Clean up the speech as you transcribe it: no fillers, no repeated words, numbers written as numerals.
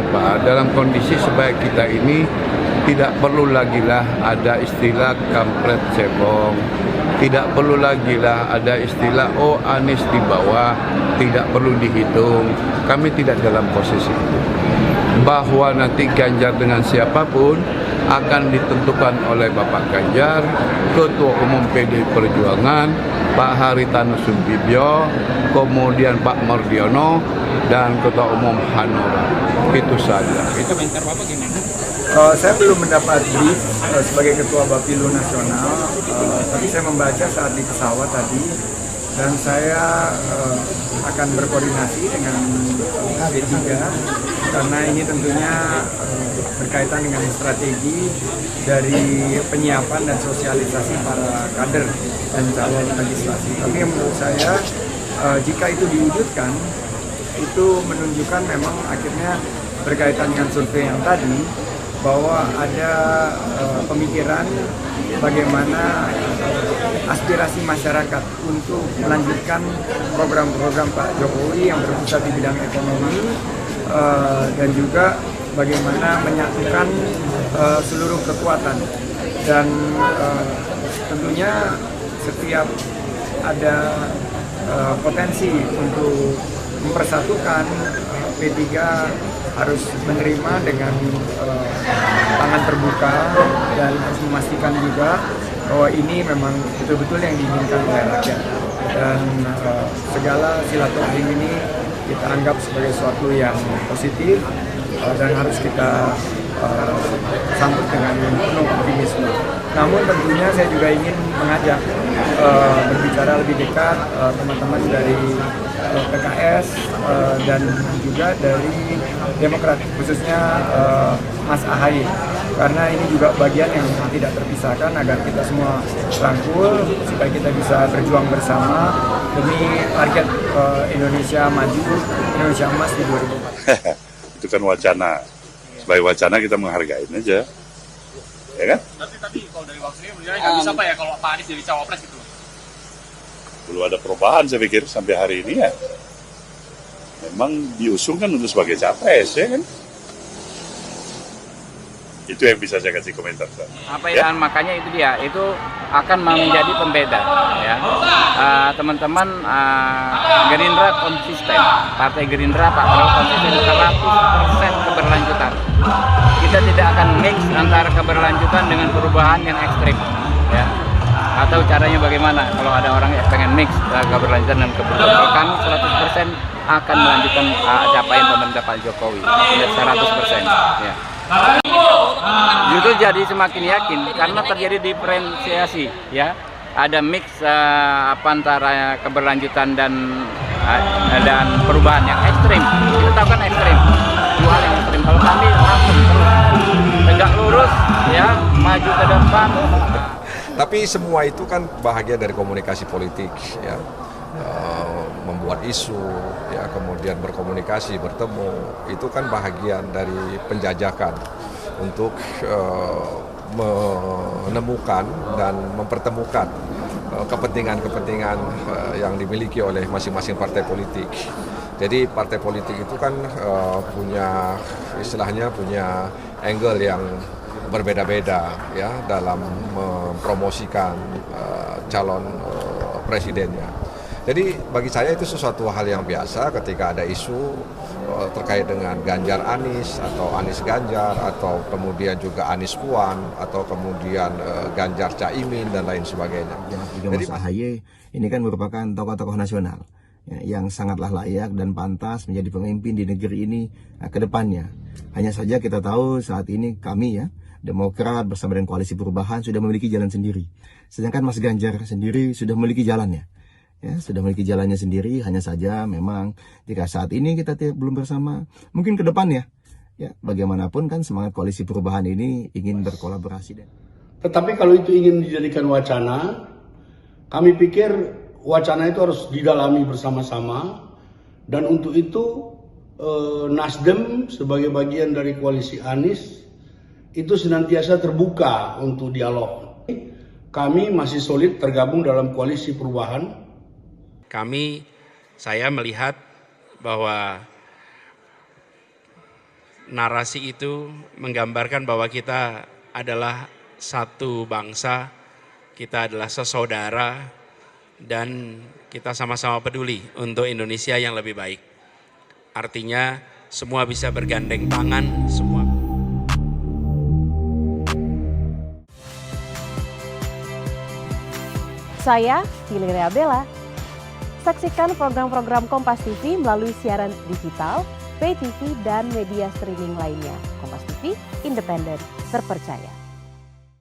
apa? Dalam kondisi supaya kita ini tidak perlu lagi lah ada istilah kampret cebong, tidak perlu lagi lah ada istilah Anies di bawah, tidak perlu dihitung. Kami tidak dalam posisi itu. Bahwa nanti Ganjar dengan siapapun akan ditentukan oleh Bapak Ganjar, Ketua Umum PDI Perjuangan, Pak Haritanu Sudibyo, kemudian Pak Mardiono, dan Ketua Umum Hanura. Itu saja. Itu komentar Bapak gimana? Saya belum mendapat brief sebagai Ketua Bapilu Nasional, tapi saya membaca saat di pesawat tadi, dan saya akan berkoordinasi dengan P3 karena ini tentunya berkaitan dengan strategi dari penyiapan dan sosialisasi para kader dan calon legislasi. Tapi menurut saya jika itu diwujudkan, itu menunjukkan memang akhirnya berkaitan dengan survei yang tadi, bahwa ada pemikiran bagaimana aspirasi masyarakat untuk melanjutkan program-program Pak Jokowi yang berpusat di bidang ekonomi, dan juga bagaimana menyatukan seluruh kekuatan. Dan tentunya setiap ada potensi untuk mempersatukan, P3 harus menerima dengan tangan terbuka dan harus memastikan juga bahwa ini memang betul-betul yang diinginkan oleh rakyat. Dan segala silaturahim ini kita anggap sebagai sesuatu yang positif dan harus kita sambut dengan penuh optimisme. Namun tentunya saya juga ingin mengajak berbicara lebih dekat teman-teman dari PKS dan juga dari Demokrat, khususnya Mas Ahaye, karena ini juga bagian yang tidak terpisahkan agar kita semua rangkul supaya kita bisa berjuang bersama demi target Indonesia maju, Indonesia emas di 2040. Itu kan wacana. Sebagai wacana kita menghargai aja, ya kan? Tapi kalau dari waktu ini menurut nggak bisa Pak ya kalau Pak Anies jadi cawapres gitu. Belum ada perubahan saya pikir sampai hari ini ya. Memang diusung kan untuk sebagai capres ya kan? Itu yang bisa saya kasih komentar. Apa yang makanya itu dia, itu akan menjadi pembeda ya. Teman-teman Gerindra konsisten, Partai Gerindra Pak Prabowo konsisten 100% keberlanjutan. Kita tidak akan mix antara keberlanjutan dengan perubahan yang ekstrim ya. Atau caranya bagaimana kalau ada orang yang pengen mix keberlanjutan dan keberlanjutan. Kalau kami 100% akan melanjutkan capaian pemerintah Pak Jokowi 100% ya. Justru jadi semakin yakin karena terjadi diferensiasi ya, ada mix antara keberlanjutan dan perubahan yang ekstrim. Kita tahu kan ekstrim, dua hal yang ekstrim. Kalau kami langsung terus tegak lurus ya, maju ke depan. Tapi semua itu kan bahagia dari komunikasi politik ya. Membuat isu ya, kemudian berkomunikasi, bertemu, itu kan bahagian dari penjajakan untuk menemukan dan mempertemukan kepentingan-kepentingan yang dimiliki oleh masing-masing partai politik. Jadi partai politik itu kan punya istilahnya punya angle yang berbeda-beda ya dalam mempromosikan calon presidennya. Jadi bagi saya itu sesuatu hal yang biasa ketika ada isu terkait dengan Ganjar Anies atau Anies Ganjar atau kemudian juga Anies Puan atau kemudian Ganjar Caimin dan lain sebagainya. Jadi Mas Ahaye ini kan merupakan tokoh-tokoh nasional yang sangatlah layak dan pantas menjadi pemimpin di negeri ini ke depannya. Hanya saja kita tahu saat ini kami ya Demokrat bersama dengan Koalisi Perubahan sudah memiliki jalan sendiri. Sedangkan Mas Ganjar sendiri sudah memiliki jalannya. Ya, sudah memiliki jalannya sendiri, hanya saja memang jika saat ini kita belum bersama, mungkin ke depannya ya bagaimanapun kan semangat Koalisi Perubahan ini ingin berkolaborasi. Tetapi kalau itu ingin dijadikan wacana, kami pikir wacana itu harus didalami bersama-sama, dan untuk itu Nasdem sebagai bagian dari koalisi Anies itu senantiasa terbuka untuk dialog. Kami masih solid tergabung dalam Koalisi Perubahan. Saya melihat bahwa narasi itu menggambarkan bahwa kita adalah satu bangsa, kita adalah sesaudara, dan kita sama-sama peduli untuk Indonesia yang lebih baik. Artinya semua bisa bergandeng tangan, semua. Saya Valeria Bella. Saksikan program-program Kompas TV melalui siaran digital, pay TV, dan media streaming lainnya. Kompas TV, independen, terpercaya.